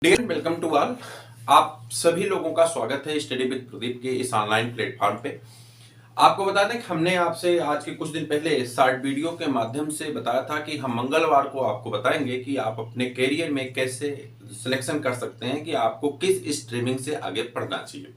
Dear welcome to all. आप सभी लोगों का स्वागत है स्टडी विद प्रदीप के इस ऑनलाइन प्लेटफॉर्म पे। आपको बता दें कि हमने आपसे आज के कुछ दिन पहले शॉर्ट वीडियो के माध्यम से बताया था कि हम मंगलवार को आपको बताएंगे कि आप अपने करियर में कैसे सिलेक्शन कर सकते हैं कि आपको किस स्ट्रीमिंग से आगे पढ़ना चाहिए।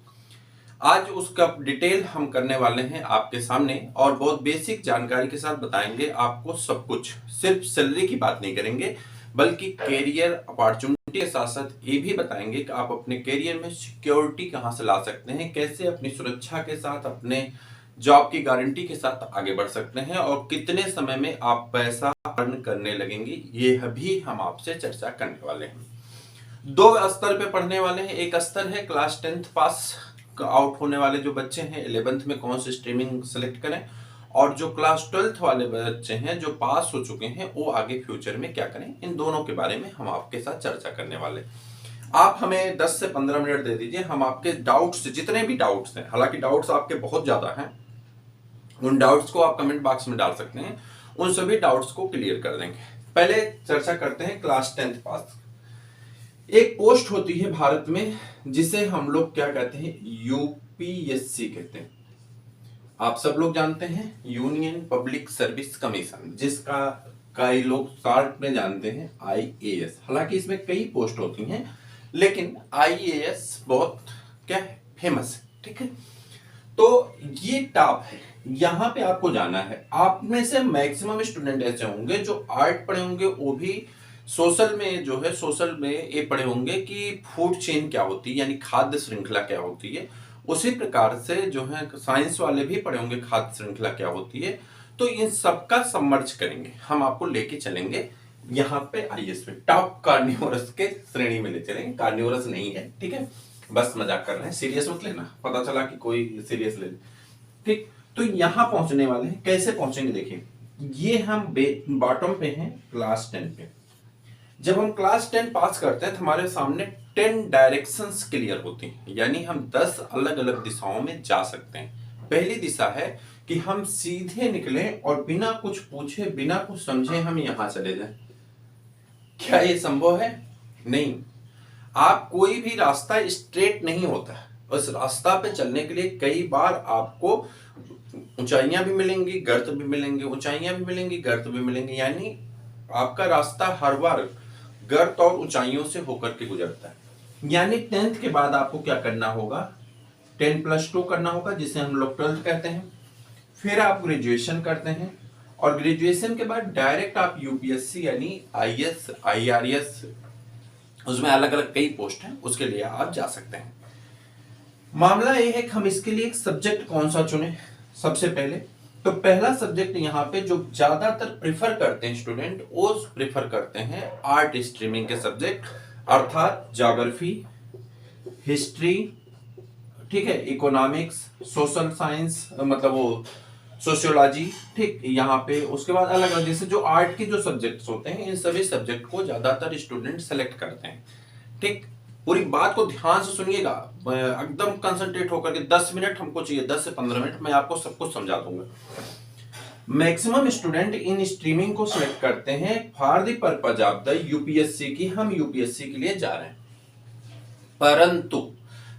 आज उसका डिटेल हम करने वाले हैं आपके सामने और बहुत बेसिक जानकारी के साथ बताएंगे आपको सब कुछ। सिर्फ सैलरी की बात नहीं करेंगे बल्कि कैरियर अपॉर्चुनिटी के साथ साथ ये भी बताएंगे कि आप अपने कैरियर में सिक्योरिटी कहां से ला सकते हैं, कैसे अपनी सुरक्षा के साथ अपने जॉब की गारंटी के साथ आगे बढ़ सकते हैं और कितने समय में आप पैसा अर्न करने लगेंगे, ये भी हम आपसे चर्चा करने वाले हैं। दो स्तर पे पढ़ने वाले हैं। एक स्तर है क्लास 10th पास आउट होने वाले जो बच्चे हैं 11th में कौन सी स्ट्रीमिंग सेलेक्ट करें, और जो क्लास 12th वाले बच्चे हैं जो पास हो चुके हैं वो आगे फ्यूचर में क्या करें, इन दोनों के बारे में हम आपके साथ चर्चा करने वाले। आप हमें 10 से 15 मिनट दे दीजिए, हम आपके डाउट्स जितने भी डाउट्स हैं, हालांकि डाउट्स आपके बहुत ज्यादा हैं, उन डाउट्स को आप कमेंट बॉक्स में डाल सकते हैं, उन सभी डाउट्स को क्लियर कर देंगे। पहले चर्चा करते हैं क्लास 10th पास। एक पोस्ट होती है भारत में जिसे हम लोग क्या कहते हैं, यूपीएससी कहते हैं। आप सब लोग जानते हैं यूनियन पब्लिक सर्विस कमीशन, जिसका कई लोग शॉर्ट में जानते हैं आईएएस। हालांकि इसमें कई पोस्ट होती हैं लेकिन आईएएस बहुत क्या है, फेमस है। ठीक है, तो ये टॉप है, यहां पे आपको जाना है। आप में से मैक्सिमम स्टूडेंट ऐसे होंगे जो आर्ट पढ़े होंगे, वो भी सोशल में जो है, सोशल में ये पढ़े होंगे कि फूड चेन क्या होती है, यानी खाद्य श्रृंखला क्या होती है। उसी प्रकार से जो है साइंस वाले भी पढ़े होंगे खाद्य श्रृंखला क्या होती है। तो इन सबका सबमर्ज करेंगे, हम आपको लेके चलेंगे यहाँ पे आईएएस पे टॉप कार्निवोरस के श्रेणी में ले चलेंगे। कार्निवोरस नहीं है, ठीक है, बस मजाक कर रहे हैं, सीरियस मत लेना, पता चला कि कोई सीरियस ले। ठीक, तो यहां पहुंचने वाले हैं। कैसे पहुंचेंगे देखिए, ये हम बॉटम पे हैं क्लास 10 पे। जब हम क्लास 10 पास करते हैं तो हमारे सामने 10 डायरेक्शंस क्लियर होती हैं, यानी हम 10 अलग अलग दिशाओं में जा सकते हैं। पहली दिशा है कि हम सीधे निकलें और बिना कुछ पूछे बिना कुछ समझे हम यहां चले जाएं। क्या ये संभव है? नहीं। आप कोई भी रास्ता स्ट्रेट नहीं होता, उस रास्ता पे चलने के लिए कई बार आपको ऊंचाइयां भी मिलेंगी, गर्त भी मिलेंगे, ऊंचाइयां भी मिलेंगी, गर्त भी मिलेंगे, यानी आपका रास्ता हर बार गर्त और ऊंचाइयों से होकर के गुजरता है। यानी 10th के बाद आपको क्या करना होगा, 10+2 करना होगा, जिसे हम लोग 12th कहते हैं। फिर आप ग्रेजुएशन करते हैं और ग्रेजुएशन के बाद डायरेक्ट आप यूपीएससी यानी आईएएस, आईआरएस, उसमें अलग अलग कई पोस्ट हैं, उसके लिए आप जा सकते हैं। मामला यह है कि हम इसके लिए एक सब्जेक्ट कौन सा चुने। सबसे पहले तो पहला सब्जेक्ट यहाँ पे जो ज्यादातर प्रिफर करते हैं स्टूडेंट, वो प्रिफर करते हैं आर्ट स्ट्रीमिंग के सब्जेक्ट, अर्थात ज्योग्राफी, हिस्ट्री, ठीक है, इकोनॉमिक्स, सोशल साइंस, मतलब वो सोशियोलॉजी, ठीक, यहाँ पे उसके बाद अलग अलग जैसे जो आर्ट के जो सब्जेक्ट्स होते हैं, इन सभी सब्जेक्ट को ज्यादातर स्टूडेंट सेलेक्ट करते हैं। ठीक, पूरी बात को ध्यान से सुनिएगा, एकदम कंसंट्रेट होकर के 10 मिनट हमको चाहिए, 10 से 15 मिनट मैं आपको सब कुछ समझा दूंगा। मैक्सिमम स्टूडेंट इन स्ट्रीमिंग को सिलेक्ट करते हैं for the purpose of the UPSC की, हम यूपीएससी के लिए जा रहे हैं। परंतु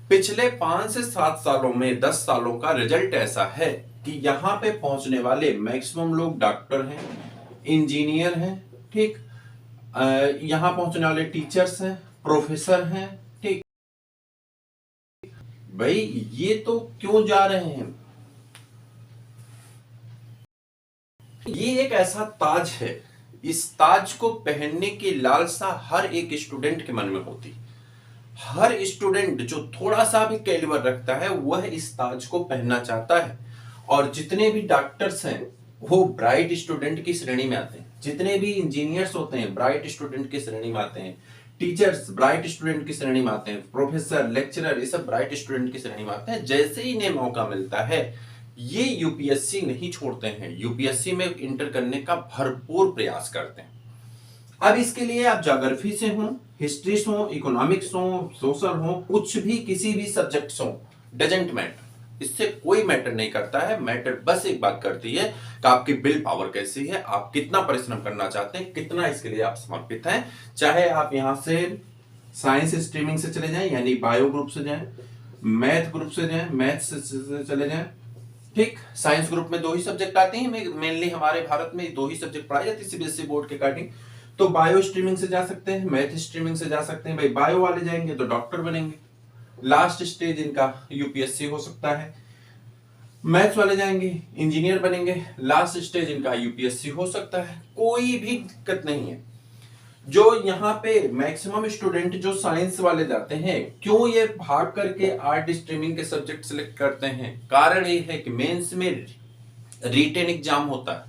पिछले 5 से 7 सालों में 10 सालों का रिजल्ट ऐसा है कि यहां पे पहुंचने वाले मैक्सिमम लोग डॉक्टर हैं, इंजीनियर हैं, ठीक, यहां पहुंचने वाले टीचर्स हैं, प्रोफेसर हैं। ठीक भाई, ये तो क्यों जा रहे हैं? ये एक ऐसा ताज है, इस ताज को पहनने की लालसा हर एक स्टूडेंट के मन में होती। हर स्टूडेंट जो थोड़ा सा भी कैलिबर रखता है वह इस ताज को पहनना चाहता है। और जितने भी डॉक्टर्स हैं वो ब्राइट स्टूडेंट की श्रेणी में आते हैं, जितने भी इंजीनियर्स होते हैं ब्राइट स्टूडेंट की श्रेणी में आते हैं, टीचर्स ब्राइट स्टूडेंट की श्रेणी में आते हैं, प्रोफेसर, लेक्चरर, ये सब ब्राइट स्टूडेंट की श्रेणी में आते हैं। जैसे ही इन्हें मौका मिलता है ये यूपीएससी नहीं छोड़ते हैं, यूपीएससी में इंटर करने का भरपूर प्रयास करते हैं। अब इसके लिए आप ज्योग्राफी से हो, हिस्ट्री से हो, इकोनॉमिक्स हो, सोशल हो, कुछ भी किसी भी सब्जेक्ट हो, डजेंट मैटर, इससे कोई मैटर नहीं करता है। मैटर बस एक बात करती है कि आपकी विल पावर कैसी है, आप कितना परिश्रम करना चाहते हैं, कितना इसके लिए आप समर्पित हैं। चाहे आप यहां से साइंस स्ट्रीमिंग से चले जाएं यानी बायो ग्रुप से जाएं, मैथ ग्रुप से जाएं, मैथ से चले जाएं। ठीक, साइंस ग्रुप में 2 ही सब्जेक्ट आते हैं, मेनली हमारे भारत में 2 ही सब्जेक्ट पढ़ाए जाते हैं सीबीएसई बोर्ड के अकॉर्डिंग। तो बायो स्ट्रीमिंग से जा सकते हैं, मैथ स्ट्रीमिंग से जा सकते हैं। भाई बायो वाले जाएंगे तो डॉक्टर बनेंगे, लास्ट स्टेज इनका यूपीएससी हो सकता है। मैथ्स वाले जाएंगे इंजीनियर बनेंगे, लास्ट स्टेज इनका यूपीएससी हो सकता है। कोई भी दिक्कत नहीं है। जो यहाँ पे मैक्सिमम स्टूडेंट जो साइंस वाले जाते हैं, क्यों ये भाग करके आर्ट स्ट्रीमिंग के सब्जेक्ट सिलेक्ट करते हैं? कारण ये है कि मेंस में रिटेन एग्जाम होता है,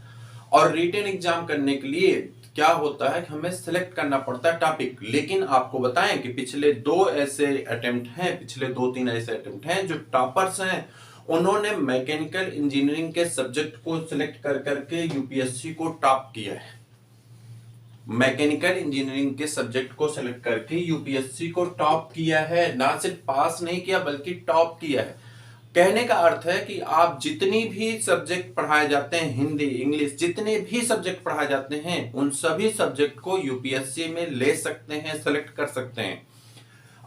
और रिटेन एग्जाम करने के लिए क्या होता है कि हमें सिलेक्ट करना पड़ता है टॉपिक। लेकिन आपको बताएं कि पिछले 2 ऐसे अटेम्प्ट हैं, पिछले 2-3 ऐसे अटेम्प्ट हैं, जो टॉपर्स हैं उन्होंने मैकेनिकल इंजीनियरिंग के सब्जेक्ट को सिलेक्ट कर करके यूपीएससी को टॉप किया है। मैकेनिकल इंजीनियरिंग के सब्जेक्ट को सिलेक्ट करके यूपीएससी को टॉप किया है, ना सिर्फ पास नहीं किया बल्कि टॉप किया है। कहने का अर्थ है कि आप जितनी भी सब्जेक्ट पढ़ाए जाते हैं, हिंदी इंग्लिश जितने भी सब्जेक्ट पढ़ाए जाते हैं, उन सभी सब्जेक्ट को यूपीएससी में ले सकते हैं, सेलेक्ट कर सकते हैं।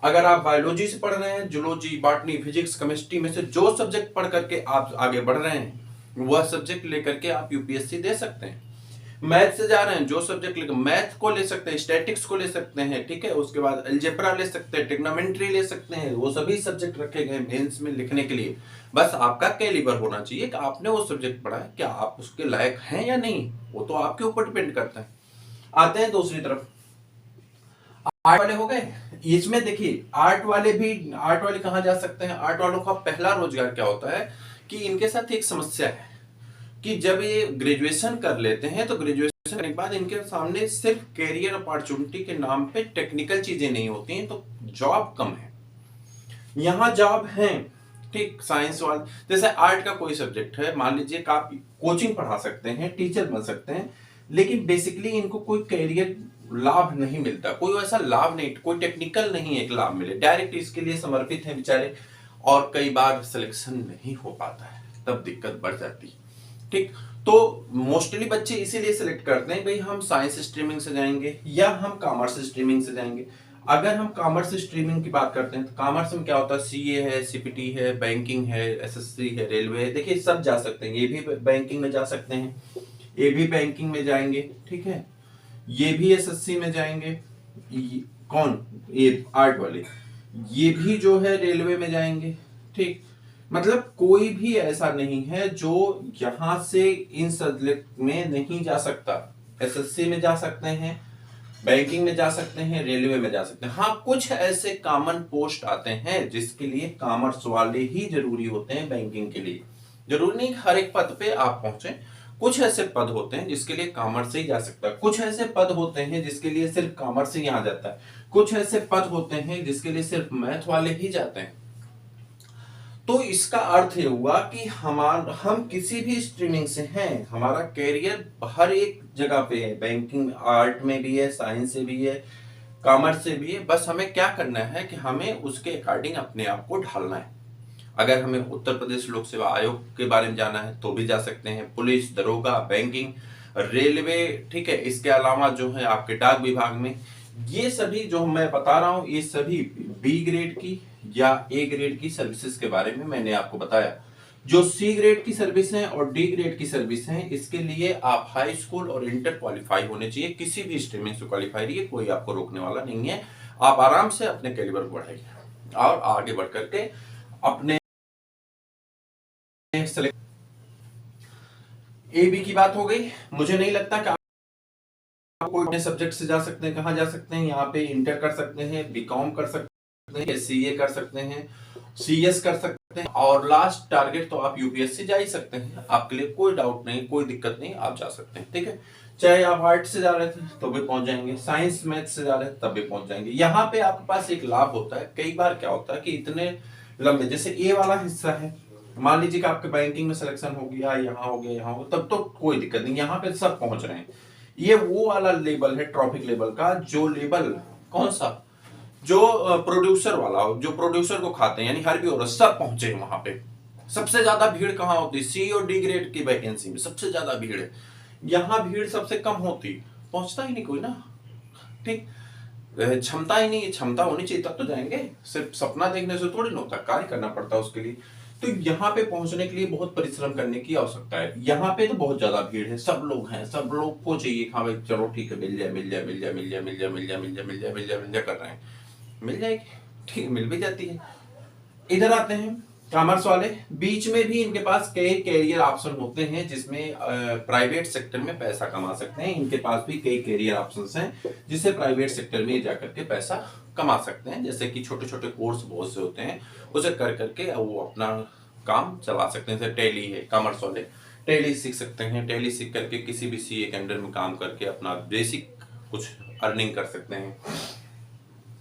अगर आप बायोलॉजी से पढ़ रहे हैं, जूलॉजी, बॉटनी, फिजिक्स, केमिस्ट्री में से जो सब्जेक्ट पढ़ करके आप आगे बढ़ रहे हैं, वह सब्जेक्ट लेकर के आप यूपीएससी दे सकते हैं। मैथ से जा रहे हैं, जो सब्जेक्ट लेकर मैथ को ले सकते हैं, स्टैटिक्स को ले सकते हैं, ठीक है, उसके बाद अलजेब्रा ले सकते हैं, ट्रिग्नोमेट्री ले सकते हैं। वो सभी सब्जेक्ट रखे गए मेंस में लिखने के लिए। बस आपका कैलिबर होना चाहिए कि आपने वो सब्जेक्ट पढ़ा है, क्या आप उसके लायक हैं या नहीं, वो तो आपके ऊपर डिपेंड करता है। आते हैं दूसरी तरफ, आर्ट वाले हो गए। इसमें देखिए आर्ट वाले कहाँ जा सकते हैं? आर्ट वालों का पहला रोजगार क्या होता है कि इनके साथ एक समस्या है कि जब ये ग्रेजुएशन कर लेते हैं तो ग्रेजुएशन करने के बाद इनके सामने सिर्फ कैरियर अपॉर्चुनिटी के नाम पे टेक्निकल चीजें नहीं होती हैं, तो जॉब कम है। यहाँ जॉब है, ठीक, साइंस वाला जैसे आर्ट का कोई सब्जेक्ट है, मान लीजिए कि आप कोचिंग पढ़ा सकते हैं, टीचर बन सकते हैं, लेकिन बेसिकली इनको कोई कैरियर लाभ नहीं मिलता, कोई वैसा लाभ नहीं, कोई टेक्निकल नहीं है एक लाभ मिले, डायरेक्ट इसके लिए समर्पित है बेचारे, और कई बार सिलेक्शन नहीं हो पाता है, तब दिक्कत बढ़ जाती है। ठीक, तो मोस्टली बच्चे इसीलिए सिलेक्ट करते हैं भाई हम साइंस स्ट्रीमिंग से जाएंगे या हम कॉमर्स स्ट्रीमिंग से जाएंगे। अगर हम कॉमर्स स्ट्रीमिंग की बात करते हैं तो कॉमर्स में क्या होता है, सीए है, सीपीटी है, बैंकिंग है, एसएससी है, रेलवे है, देखिए सब जा सकते हैं। ये भी बैंकिंग में जा सकते हैं, ये भी बैंकिंग में जाएंगे, ठीक है, ये भी एसएससी में जाएंगे, कौन, ये आर्ट वाले, ये भी जो है रेलवे में जाएंगे। ठीक, मतलब कोई भी ऐसा नहीं है जो यहां से इन सब्जेक्ट में नहीं जा सकता। एसएससी में जा सकते हैं, बैंकिंग में जा सकते हैं, रेलवे में जा सकते हैं। हाँ, कुछ ऐसे कॉमन पोस्ट आते हैं जिसके लिए कॉमर्स वाले ही जरूरी होते हैं बैंकिंग के लिए। जरूरी नहीं हर एक पद पे आप पहुंचे, कुछ ऐसे पद होते हैं जिसके लिए कॉमर्स से ही जा सकता है, कुछ ऐसे पद होते हैं जिसके लिए सिर्फ कॉमर्स ही आ जाता है, कुछ ऐसे पद होते हैं जिसके लिए सिर्फ मैथ वाले ही जाते हैं। तो इसका अर्थ ये हुआ कि हम किसी भी स्ट्रीमिंग से हैं, हमारा कैरियर हर एक जगह पे है, बैंकिंग, आर्ट में भी है, साइंस से भी है, कॉमर्स से भी है। बस हमें क्या करना है कि हमें उसके अकॉर्डिंग अपने आप को ढालना है। अगर हमें उत्तर प्रदेश लोक सेवा आयोग के बारे में जाना है तो भी जा सकते हैं, पुलिस, दरोगा, बैंकिंग, रेलवे, ठीक है। इसके अलावा जो है आपके डाक विभाग में, ये सभी जो मैं बता रहा हूं, ये सभी बी ग्रेड की या ए ग्रेड की सर्विसेज के बारे में मैंने आपको बताया। जो सी ग्रेड की सर्विस है और डी ग्रेड की सर्विस है, इसके लिए आप हाई स्कूल और इंटर क्वालिफाई होने चाहिए, किसी भी स्ट्रीमिंग से क्वालिफाई रहिए, कोई आपको रोकने वाला नहीं है। आप आराम से अपने कैलिबर को बढ़ाइए और आगे बढ़ करके अपने ए बी की बात हो गई। मुझे नहीं लगता कि आप कोई अपने सब्जेक्ट से जा सकते हैं, कहां जा सकते हैं, यहाँ पे इंटर कर सकते हैं, बीकॉम कर सकते हैं, सीए कर सकते हैं, सीएस कर सकते हैं, और लास्ट टारगेट तो आप यूपीएससी जा ही सकते हैं। आपके लिए कोई डाउट नहीं, कोई दिक्कत नहीं, आप जा सकते हैं, ठीक है। चाहे आप आर्ट से जा रहे थे तो भी पहुंच जाएंगे, साइंस मैथ से जा रहे थे तब भी पहुंच जाएंगे। यहाँ पे आपके पास एक लाभ होता है, कई बार क्या होता है कि इतने लंबे, जैसे ए वाला हिस्सा है, मान लीजिए कि आपके बैंकिंग में सिलेक्शन हो गया, यहाँ हो गया, यहाँ हो, तब तो कोई दिक्कत नहीं, यहाँ पे सब पहुंच रहे हैं। ये वो वाला लेवल है ट्रॉफिक लेवल का, जो लेवल कौन सा, जो प्रोड्यूसर वाला, जो प्रोड्यूसर को खाते हैं, यानी हर भी औरत सब पहुंचे वहां पे। सबसे ज्यादा भीड़ कहाँ होती है? सी और डी ग्रेड की वैकेंसी में सबसे ज्यादा भीड़ है। यहाँ भीड़ सबसे कम होती, पहुंचता ही नहीं कोई ना, ठीक। क्षमता ही नहीं है, क्षमता होनी चाहिए तब तो जाएंगे। सिर्फ सपना देखने से थोड़ी ना होता, कार्य करना पड़ता है उसके लिए। तो यहाँ पे पहुंचने के लिए बहुत परिश्रम करने की आवश्यकता है। यहाँ पे तो बहुत ज्यादा भीड़ है, सब लोग हैं, सब लोग को चाहिए हाँ भाई चलो ठीक है, मिल जाए मिल जाए मिल जाए मिल जाए मिल जाए मिल जाए मिल जाए मिल जाए मिल जाए मिल जाए कर रहे हैं, मिल जाएगी, ठीक है, मिल भी जाती है। इधर आते हैं कॉमर्स वाले, बीच में भी इनके पास कई कैरियर ऑप्शन होते हैं जिसमें प्राइवेट सेक्टर में पैसा कमा सकते हैं। इनके पास भी कई कैरियर ऑप्शंस हैं जिससे प्राइवेट सेक्टर में जाकर के पैसा कमा सकते हैं। जैसे कि छोटे छोटे कोर्स बहुत से होते हैं, उसे कर करके वो अपना काम चला सकते हैं। जैसे टैली है, कॉमर्स वाले टैली सीख सकते हैं, टैली सीख करके किसी भी सीए के अंडर में काम करके अपना बेसिक कुछ अर्निंग कर सकते हैं।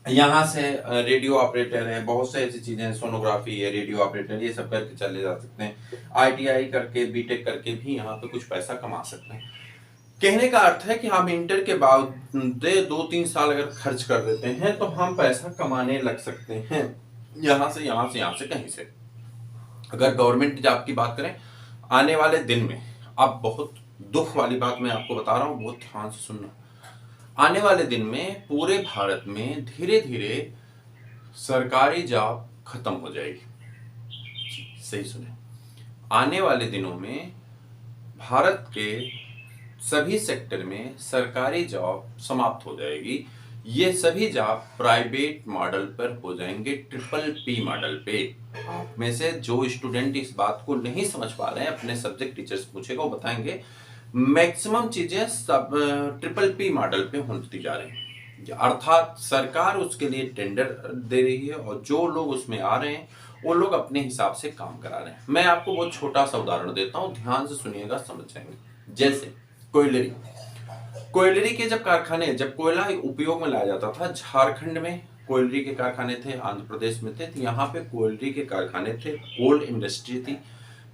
यहाँ से रेडियो ऑपरेटर है, बहुत से ऐसी चीजें हैं, सोनोग्राफी है, रेडियो ऑपरेटर, ये सब करके चले जा सकते हैं। आईटीआई करके बीटेक करके भी यहाँ पे कुछ पैसा कमा सकते हैं। कहने का अर्थ है कि हम इंटर के बाद 2-3 साल अगर खर्च कर देते हैं तो हम पैसा कमाने लग सकते हैं, यहाँ से यहाँ से यहाँ से कहीं से। अगर गवर्नमेंट जॉब की बात करें आने वाले दिन में, अब बहुत दुख वाली बात मैं आपको बता रहा हूँ, बहुत ध्यान से सुनना। आने वाले दिन में पूरे भारत में धीरे धीरे सरकारी जॉब खत्म हो जाएगी। सही सुने, आने वाले दिनों में भारत के सभी सेक्टर में सरकारी जॉब समाप्त हो जाएगी। ये सभी जॉब प्राइवेट मॉडल पर हो जाएंगे, PPP मॉडल पे। आप में से जो स्टूडेंट इस बात को नहीं समझ पा रहे हैं, अपने सब्जेक्ट टीचर से पूछेगा, वो बताएंगे। मैक्सिमम चीजें सब PPP मॉडल पे होती जा रही हैं, अर्थात सरकार उसके लिए टेंडर दे रही है और जो लोग उसमें आ रहे हैं वो लोग अपने हिसाब से काम करा रहे हैं। मैं आपको बहुत छोटा सा उदाहरण देता हूँ, ध्यान से सुनिएगा, समझ जाएंगे। जैसे कोयलरी, कोयलरी के जब कोयला उपयोग में लाया जाता था, झारखंड में कोयलरी के कारखाने थे, आंध्र प्रदेश में थे, तो यहाँ पे कोयलरी के कारखाने थे, कोल इंडस्ट्री थी,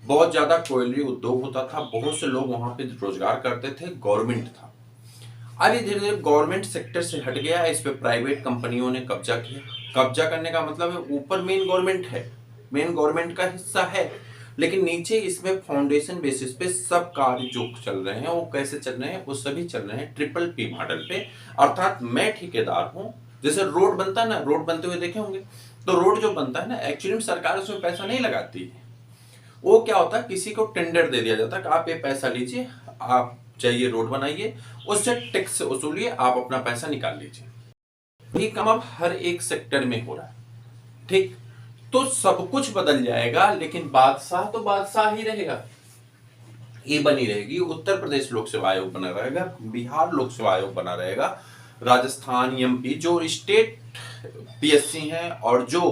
बहुत ज्यादा कोयलरी उद्योग होता था, बहुत से लोग वहां पे रोजगार करते थे, गवर्नमेंट था। अब ये धीरे धीरे गवर्नमेंट सेक्टर से हट गया, इस पे प्राइवेट कंपनियों ने कब्जा किया। कब्जा करने का मतलब है ऊपर मेन गवर्नमेंट है, मेन गवर्नमेंट का हिस्सा है, लेकिन नीचे इसमें फाउंडेशन बेसिस पे सब कार्य जो चल रहे हैं वो कैसे चल रहे हैं, वो सभी चल रहे हैं PPP मॉडल पे। अर्थात मैं ठेकेदार हूँ, जैसे रोड बनता है ना, रोड बनते हुए देखे होंगे, तो रोड जो बनता है ना, एक्चुअली में सरकार उसमें पैसा नहीं लगाती है। वो क्या होता है, किसी को टेंडर दे दिया जाता है कि आप ये पैसा लीजिए, आप चाहिए रोड बनाइए, उससे टैक्स वसूलिए, आप अपना पैसा निकाल लीजिए। ये काम अब हर एक सेक्टर में हो रहा है, ठीक। तो सब कुछ बदल जाएगा, लेकिन बादशाह तो बादशाह ही रहेगा। ये बनी रहेगी, उत्तर प्रदेश लोक सेवा आयोग बना रहेगा, बिहार लोक सेवा आयोग बना रहेगा, राजस्थान, MP जो स्टेट PSC है और जो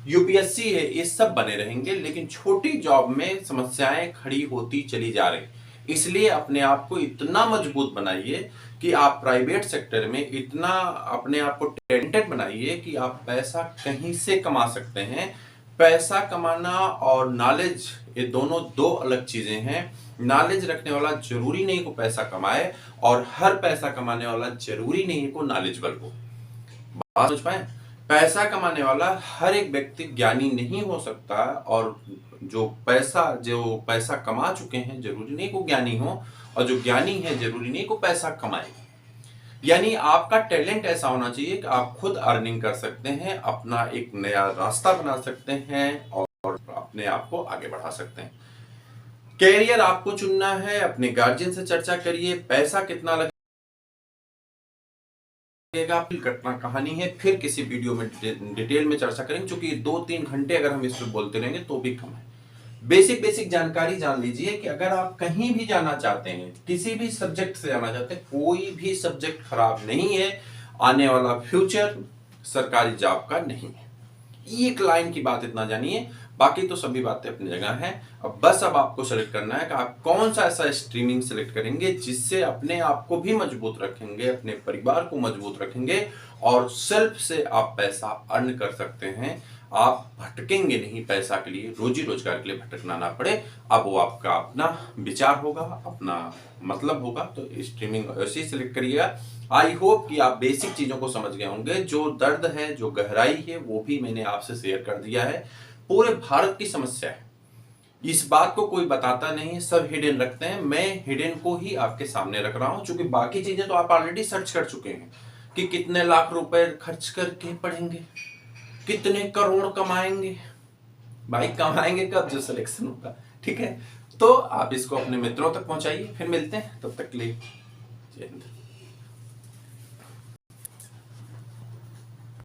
UPSC है, ये सब बने रहेंगे। लेकिन छोटी जॉब में समस्याएं खड़ी होती चली जा रही, इसलिए अपने आप को इतना मजबूत बनाइए कि आप प्राइवेट सेक्टर में इतना अपने आप को टैलेंटेड बनाइए कि आप पैसा कहीं से कमा सकते हैं। पैसा कमाना और नॉलेज, ये दोनों दो अलग चीजें हैं। नॉलेज रखने वाला जरूरी नहीं को पैसा कमाए, और हर पैसा कमाने वाला जरूरी नहीं को नॉलेजबल हो। बात समझ पाए? पैसा कमाने वाला हर एक व्यक्ति ज्ञानी नहीं हो सकता, और जो पैसा कमा चुके हैं जरूरी नहीं को ज्ञानी हो, और जो ज्ञानी है जरूरी नहीं को पैसा कमाए। यानी आपका टैलेंट ऐसा होना चाहिए कि आप खुद अर्निंग कर सकते हैं, अपना एक नया रास्ता बना सकते हैं और अपने आप को आगे बढ़ा सकते हैं। कैरियर आपको चुनना है, अपने गार्जियन से चर्चा करिए, पैसा कितना लगेगा घटना कहानी है, फिर किसी वीडियो में डिटेल में चर्चा करेंगे, क्योंकि 2-3 घंटे अगर हम इस पर बोलते रहेंगे तो भी कम है। बेसिक जानकारी जान लीजिए कि अगर आप कहीं भी जाना चाहते हैं, किसी भी सब्जेक्ट से जाना चाहते हैं, कोई भी सब्जेक्ट खराब नहीं है, आने वाला फ्यूचर सरकारी जॉब का नहीं है। एक लाइन की बात इतना जानिए, बाकी तो सभी बातें अपनी जगह हैं। अब आपको सेलेक्ट करना है कि आप कौन सा ऐसा स्ट्रीमिंग सेलेक्ट करेंगे जिससे अपने आप को भी मजबूत रखेंगे, अपने परिवार को मजबूत रखेंगे, और सेल्फ से आप पैसा अर्न कर सकते हैं। आप भटकेंगे नहीं पैसा के लिए, रोजी रोजगार के लिए भटकना ना पड़े। अब वो आपका अपना विचार होगा, अपना मतलब होगा, तो स्ट्रीमिंग ऐसे ही सिलेक्ट करिएगा। आई होप कि आप बेसिक चीजों को समझ गए होंगे। जो दर्द है, जो गहराई है, वो भी मैंने आपसे शेयर कर दिया है। पूरे भारत की समस्या है, इस बात को कोई बताता नहीं है, सब हिडन रखते हैं। मैं हिडन को ही आपके सामने रख रहा हूं, क्योंकि बाकी चीजें तो आप ऑलरेडी सर्च कर चुके हैं। कि कितने लाख रुपए खर्च करके पढ़ेंगे, कितने करोड़ कमाएंगे। भाई कमाएंगे कब, जो सिलेक्शन होगा। ठीक है, तो आप इसको अपने मित्रों तक पहुंचाइए। फिर मिलते हैं, तब तक के लिए जय हिंद।